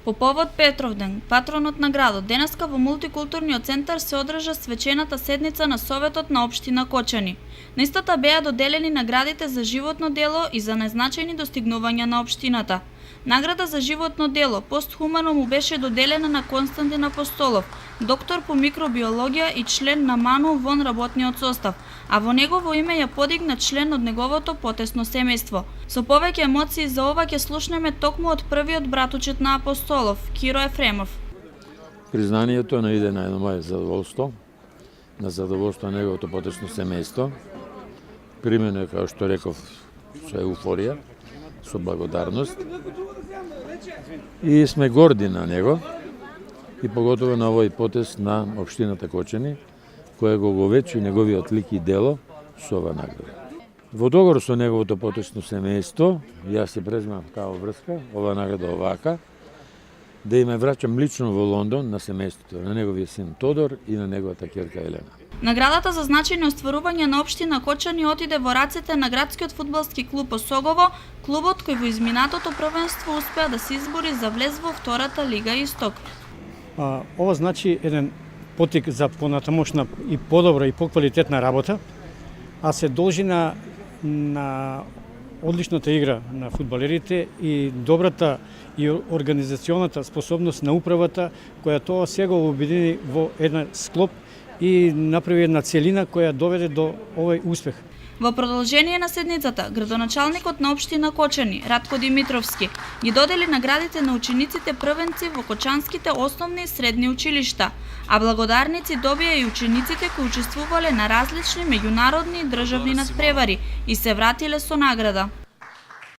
По повод Петровден, патронот на градот, денеска во мултикултурниот центар се одржа свечената седница на Советот на општина Кочани. На истата беа доделени наградите за животно дело и за најзначајни достигнувања на општината. Награда за животно дело постхумано му беше доделена на Константин Апостолов, доктор по микробиологија и член на МАНУ вон работниот состав, а во негово име ја подигна член од неговото потесно семејство. Со повеќе емоции за ова ќе слушнеме токму од првиот братучет на Апостолов, Киро Ефремов. Признанието не иде на едно моје задоволство, на задоволство на неговото потесно семејство. Примено е, како што реков, со еуфорија, со благодарност. И сме горди на него, и поготово на овој потес на општината Кочани, која го говечи неговиот лик и дело со ова награда. Во договор со неговото потесно семејство, јас се презмав таа врска, ова награда овака, да им враќам лично во Лондон на семејството на неговиот син Тодор и на неговата ќерка Елена. Наградата за значајни остварувања на општина Кочани отиде во рацете на градскиот фудбалски клуб Осогово, клубот кој во изминатото првенство успеа да се избори за влез во втората лига Исток. Ова значи еден потик за понатамошна и подобра и поквалитетна работа, а се должи на одличната игра на фудбалерите и добрата и организационата способност на управата, која тоа сега обедини во еден склоп и направи една целина која доведе до овој успех. Во продолжение на седницата, градоначалникот на општина Кочани, Радко Димитровски, ги додели наградите на учениците првенци во кочанските основни и средни училишта, а благодарници добија и учениците кои учествувале на различни меѓународни и државни надпревари и се вратиле со награда.